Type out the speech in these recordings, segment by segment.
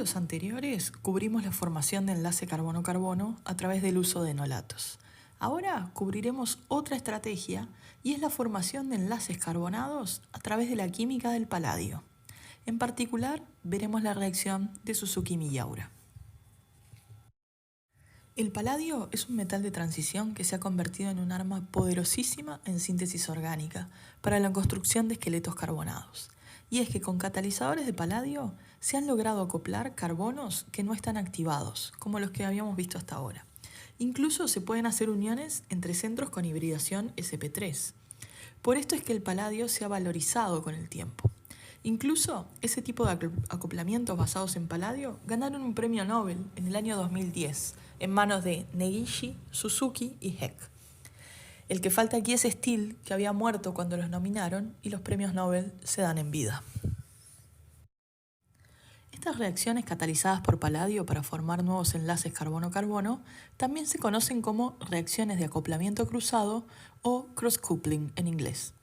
capítulos anteriores cubrimos la formación de enlace carbono-carbono a través del uso de enolatos. Ahora cubriremos otra estrategia y es la formación de enlaces carbonados a través de la química del paladio. En particular, veremos la reacción de Suzuki-Miyaura. El paladio es un metal de transición que se ha convertido en un arma poderosísima en síntesis orgánica para la construcción de esqueletos carbonados. Y es que con catalizadores de paladio se han logrado acoplar carbonos que no están activados, como los que habíamos visto hasta ahora. Incluso se pueden hacer uniones entre centros con hibridación sp3. Por esto es que el paladio se ha valorizado con el tiempo. Incluso ese tipo de acoplamientos basados en paladio ganaron un premio Nobel en el año 2010 en manos de Negishi, Suzuki y Heck. El que falta aquí es Steele, que había muerto cuando los nominaron y los premios Nobel se dan en vida. Estas reacciones catalizadas por paladio para formar nuevos enlaces carbono-carbono también se conocen como reacciones de acoplamiento cruzado o cross-coupling en inglés.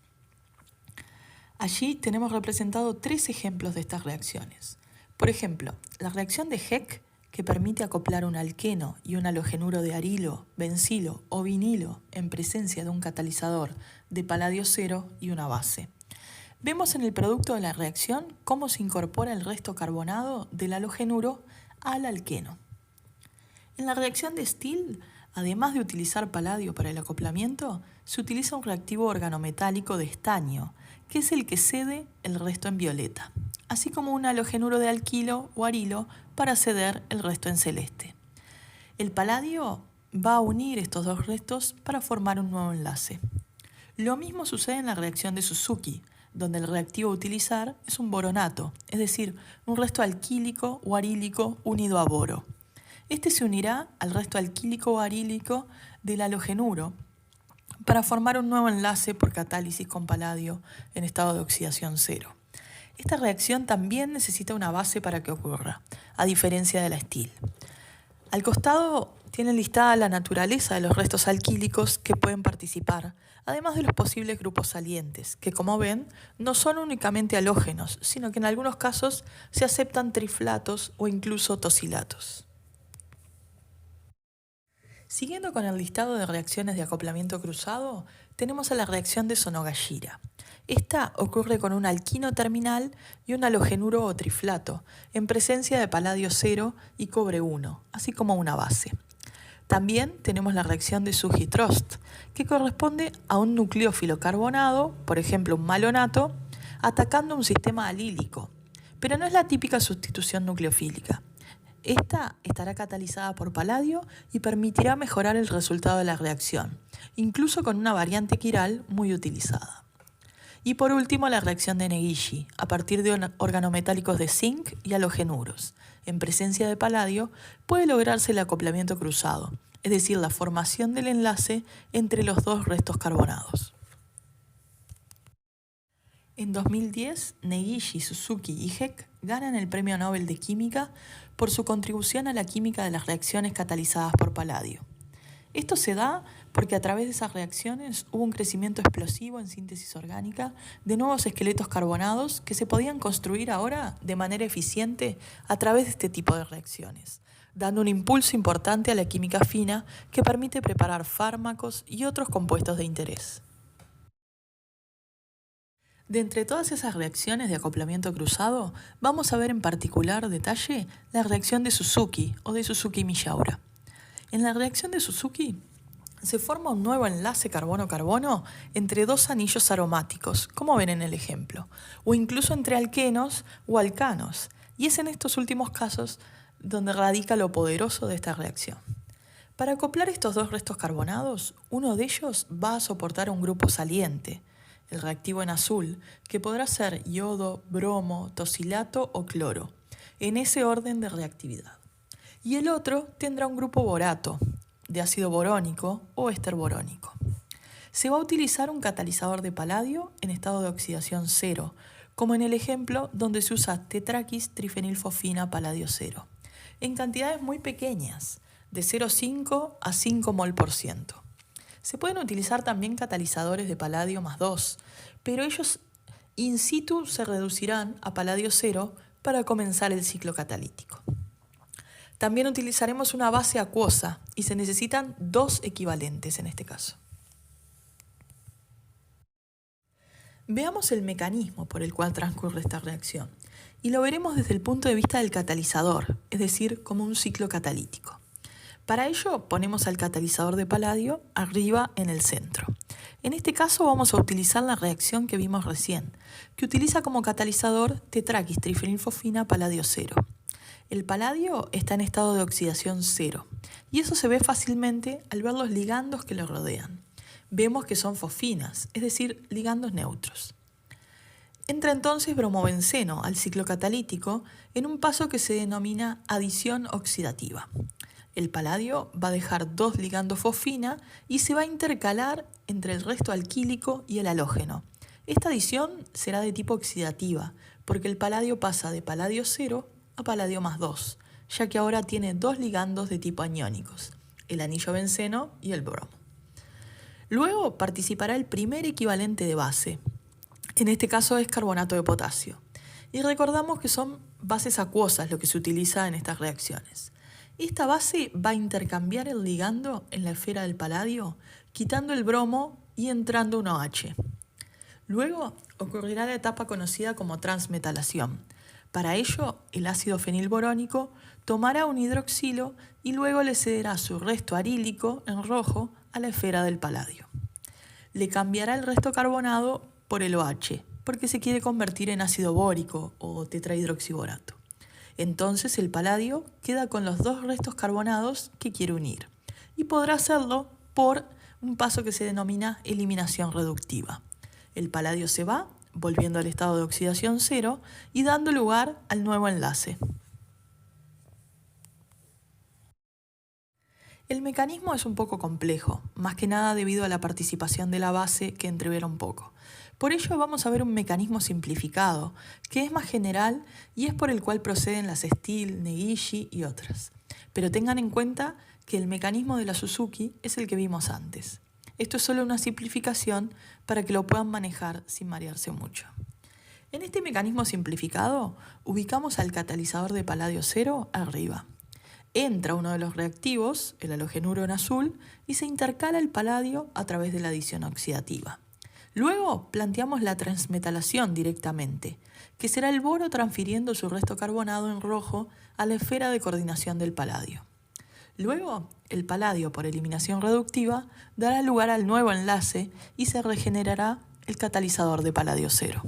Allí tenemos representado 3 ejemplos de estas reacciones. Por ejemplo, la reacción de Heck, que permite acoplar un alqueno y un halogenuro de arilo, bencilo o vinilo en presencia de un catalizador de paladio cero y una base. Vemos en el producto de la reacción cómo se incorpora el resto carbonado del halogenuro al alqueno. En la reacción de Steele, además de utilizar paladio para el acoplamiento, se utiliza un reactivo organometálico de estaño, que es el que cede el resto en violeta, así como un halogenuro de alquilo o arilo para ceder el resto en celeste. El paladio va a unir estos dos restos para formar un nuevo enlace. Lo mismo sucede en la reacción de Suzuki, donde el reactivo a utilizar es un boronato, es decir, un resto alquílico o arílico unido a boro. Este se unirá al resto alquílico o arílico del halogenuro para formar un nuevo enlace por catálisis con paladio en estado de oxidación cero. Esta reacción también necesita una base para que ocurra, a diferencia de la Steele. Al costado tiene listada la naturaleza de los restos alquílicos que pueden participar, además de los posibles grupos salientes, que como ven no son únicamente halógenos, sino que en algunos casos se aceptan triflatos o incluso tosilatos. Siguiendo con el listado de reacciones de acoplamiento cruzado, tenemos a la reacción de Sonogashira. Esta ocurre con un alquino terminal y un halogenuro o triflato, en presencia de paladio 0 y cobre 1, así como una base. También tenemos la reacción de Suji-Trost, que corresponde a un nucleófilo carbonado, por ejemplo un malonato, atacando un sistema alílico, pero no es la típica sustitución nucleofílica. Esta estará catalizada por paladio y permitirá mejorar el resultado de la reacción, incluso con una variante quiral muy utilizada. Y por último, la reacción de Negishi, a partir de organometálicos de zinc y halogenuros. En presencia de paladio puede lograrse el acoplamiento cruzado, es decir, la formación del enlace entre los dos restos carbonados. En 2010, Negishi, Suzuki y Heck ganan el Premio Nobel de Química por su contribución a la química de las reacciones catalizadas por paladio. Esto se da porque a través de esas reacciones hubo un crecimiento explosivo en síntesis orgánica de nuevos esqueletos carbonados que se podían construir ahora de manera eficiente a través de este tipo de reacciones, dando un impulso importante a la química fina que permite preparar fármacos y otros compuestos de interés. De entre todas esas reacciones de acoplamiento cruzado, vamos a ver en particular detalle la reacción de Suzuki o de Suzuki-Miyaura. En la reacción de Suzuki se forma un nuevo enlace carbono-carbono entre dos anillos aromáticos, como ven en el ejemplo, o incluso entre alquenos o alcanos, y es en estos últimos casos donde radica lo poderoso de esta reacción. Para acoplar estos dos restos carbonados, uno de ellos va a soportar un grupo saliente, el reactivo en azul, que podrá ser yodo, bromo, tosilato o cloro, en ese orden de reactividad. Y el otro tendrá un grupo borato, de ácido borónico o éster borónico. Se va a utilizar un catalizador de paladio en estado de oxidación cero, como en el ejemplo donde se usa tetraquis trifenilfosfina paladio 0, en cantidades muy pequeñas, de 0,5 a 5 mol%. Se pueden utilizar también catalizadores de paladio más 2, pero ellos in situ se reducirán a paladio 0 para comenzar el ciclo catalítico. También utilizaremos una base acuosa y se necesitan 2 equivalentes en este caso. Veamos el mecanismo por el cual transcurre esta reacción y lo veremos desde el punto de vista del catalizador, es decir, como un ciclo catalítico. Para ello ponemos al catalizador de paladio arriba en el centro. En este caso vamos a utilizar la reacción que vimos recién, que utiliza como catalizador tetraquis-trifenilfosfina paladio 0. El paladio está en estado de oxidación 0 y eso se ve fácilmente al ver los ligandos que lo rodean. Vemos que son fosfinas, es decir, ligandos neutros. Entra entonces bromobenceno al ciclo catalítico en un paso que se denomina adición oxidativa. El paladio va a dejar 2 ligandos fosfina y se va a intercalar entre el resto alquílico y el halógeno. Esta adición será de tipo oxidativa, porque el paladio pasa de paladio 0 a paladio más 2, ya que ahora tiene 2 ligandos de tipo aniónicos, el anillo benceno y el bromo. Luego participará el primer equivalente de base, en este caso es carbonato de potasio, y recordamos que son bases acuosas lo que se utiliza en estas reacciones. Esta base va a intercambiar el ligando en la esfera del paladio, quitando el bromo y entrando un OH. Luego ocurrirá la etapa conocida como transmetalación. Para ello, el ácido fenilborónico tomará un hidroxilo y luego le cederá su resto arílico en rojo a la esfera del paladio. Le cambiará el resto carbonado por el OH, porque se quiere convertir en ácido bórico o tetrahidroxiborato. Entonces el paladio queda con los 2 restos carbonados que quiere unir y podrá hacerlo por un paso que se denomina eliminación reductiva. El paladio se va, volviendo al estado de oxidación 0 y dando lugar al nuevo enlace. El mecanismo es un poco complejo, más que nada debido a la participación de la base que entrevera un poco. Por ello vamos a ver un mecanismo simplificado, que es más general y es por el cual proceden las Steele, Negishi y otras. Pero tengan en cuenta que el mecanismo de la Suzuki es el que vimos antes. Esto es solo una simplificación para que lo puedan manejar sin marearse mucho. En este mecanismo simplificado, ubicamos al catalizador de paladio 0 arriba. Entra uno de los reactivos, el halogenuro en azul, y se intercala el paladio a través de la adición oxidativa. Luego planteamos la transmetalación directamente, que será el boro transfiriendo su resto carbonado en rojo a la esfera de coordinación del paladio. Luego, el paladio por eliminación reductiva dará lugar al nuevo enlace y se regenerará el catalizador de paladio 0.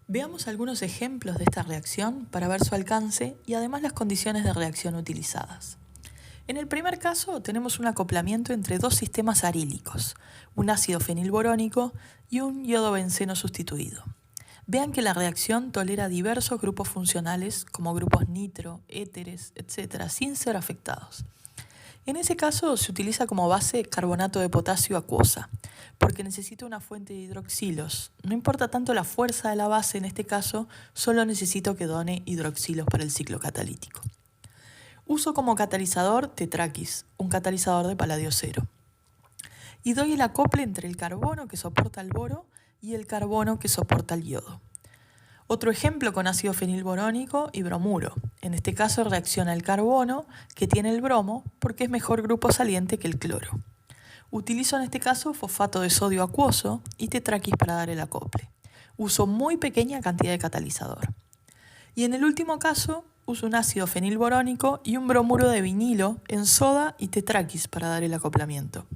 Veamos algunos ejemplos de esta reacción para ver su alcance y además las condiciones de reacción utilizadas. En el primer caso tenemos un acoplamiento entre 2 sistemas arílicos, un ácido fenilborónico y un iodobenceno sustituido. Vean que la reacción tolera diversos grupos funcionales como grupos nitro, éteres, etc., sin ser afectados. En ese caso se utiliza como base carbonato de potasio acuosa, porque necesita una fuente de hidroxilos. No importa tanto la fuerza de la base en este caso, solo necesito que done hidroxilos para el ciclo catalítico. Uso como catalizador tetraquis, un catalizador de paladio 0. Y doy el acople entre el carbono que soporta el boro y el carbono que soporta el yodo. Otro ejemplo con ácido fenilborónico y bromuro. En este caso reacciona el carbono que tiene el bromo porque es mejor grupo saliente que el cloro. Utilizo en este caso fosfato de sodio acuoso y tetraquis para dar el acople. Uso muy pequeña cantidad de catalizador. Y en el último caso uso un ácido fenilborónico y un bromuro de vinilo en soda y tetraquis para dar el acoplamiento.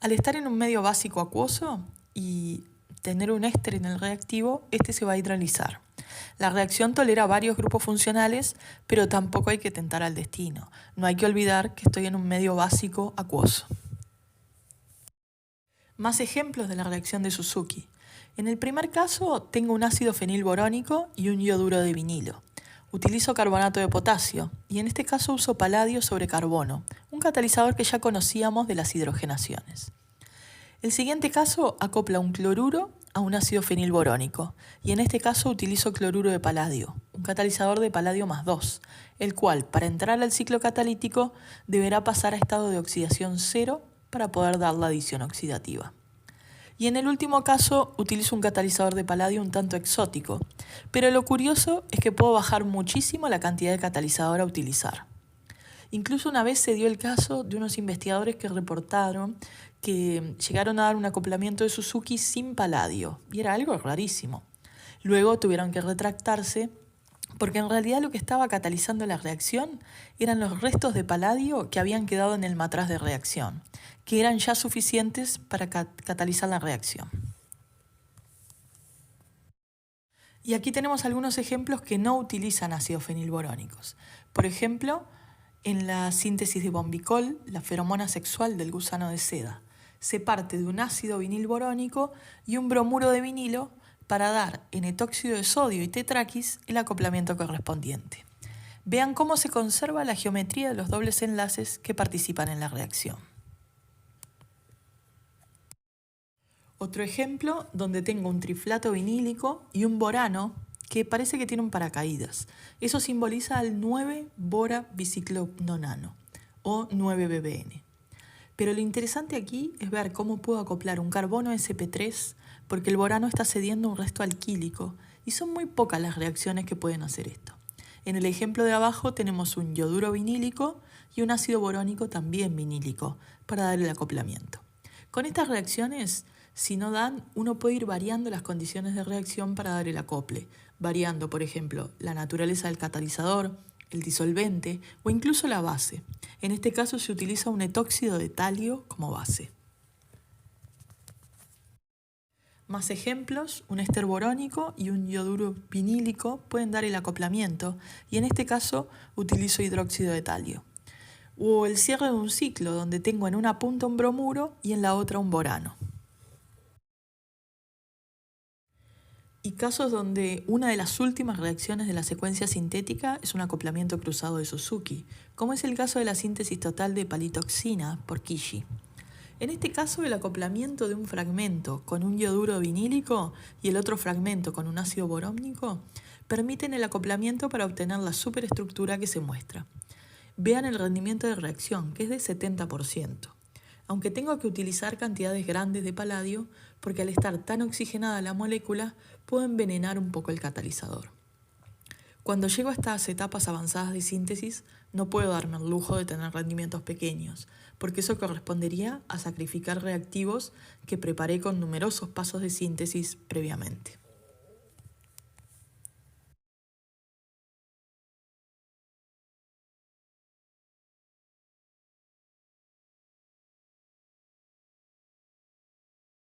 Al estar en un medio básico acuoso y tener un éster en el reactivo, este se va a hidrolizar. La reacción tolera varios grupos funcionales, pero tampoco hay que tentar al destino. No hay que olvidar que estoy en un medio básico acuoso. Más ejemplos de la reacción de Suzuki. En el primer caso tengo un ácido fenilborónico y un ioduro de vinilo. Utilizo carbonato de potasio y en este caso uso paladio sobre carbono, un catalizador que ya conocíamos de las hidrogenaciones. El siguiente caso acopla un cloruro a un ácido fenilborónico y en este caso utilizo cloruro de paladio, un catalizador de paladio más 2, el cual para entrar al ciclo catalítico deberá pasar a estado de oxidación 0 para poder dar la adición oxidativa. Y en el último caso utilizo un catalizador de paladio un tanto exótico, pero lo curioso es que puedo bajar muchísimo la cantidad de catalizador a utilizar. Incluso una vez se dio el caso de unos investigadores que reportaron que llegaron a dar un acoplamiento de Suzuki sin paladio, y era algo rarísimo. Luego tuvieron que retractarse porque en realidad lo que estaba catalizando la reacción eran los restos de paladio que habían quedado en el matraz de reacción, que eran ya suficientes para catalizar la reacción. Y aquí tenemos algunos ejemplos que no utilizan ácidos fenilborónicos. Por ejemplo, en la síntesis de bombicol, la feromona sexual del gusano de seda, se parte de un ácido vinilborónico y un bromuro de vinilo para dar N-tóxido de sodio y tetraquis el acoplamiento correspondiente. Vean cómo se conserva la geometría de los dobles enlaces que participan en la reacción. Otro ejemplo donde tengo un triflato vinílico y un borano que parece que tiene un paracaídas. Eso simboliza al 9-bora-biciclononano o 9-BBN. Pero lo interesante aquí es ver cómo puedo acoplar un carbono sp3 porque el borano está cediendo un resto alquílico y son muy pocas las reacciones que pueden hacer esto. En el ejemplo de abajo tenemos un yoduro vinílico y un ácido borónico también vinílico para dar el acoplamiento. Con estas reacciones, si no dan, uno puede ir variando las condiciones de reacción para dar el acople, variando, por ejemplo, la naturaleza del catalizador, el disolvente o incluso la base. En este caso se utiliza un etóxido de talio como base. Más ejemplos, un éster borónico y un yoduro vinílico pueden dar el acoplamiento y en este caso utilizo hidróxido de talio. O el cierre de un ciclo donde tengo en una punta un bromuro y en la otra un borano. Y casos donde una de las últimas reacciones de la secuencia sintética es un acoplamiento cruzado de Suzuki, como es el caso de la síntesis total de palitoxina por Kishi. En este caso, el acoplamiento de un fragmento con un yoduro vinílico y el otro fragmento con un ácido borónico permiten el acoplamiento para obtener la superestructura que se muestra. Vean el rendimiento de reacción, que es de 70%. Aunque tengo que utilizar cantidades grandes de paladio, porque al estar tan oxigenada la molécula, puedo envenenar un poco el catalizador. Cuando llego a estas etapas avanzadas de síntesis, no puedo darme el lujo de tener rendimientos pequeños, porque eso correspondería a sacrificar reactivos que preparé con numerosos pasos de síntesis previamente.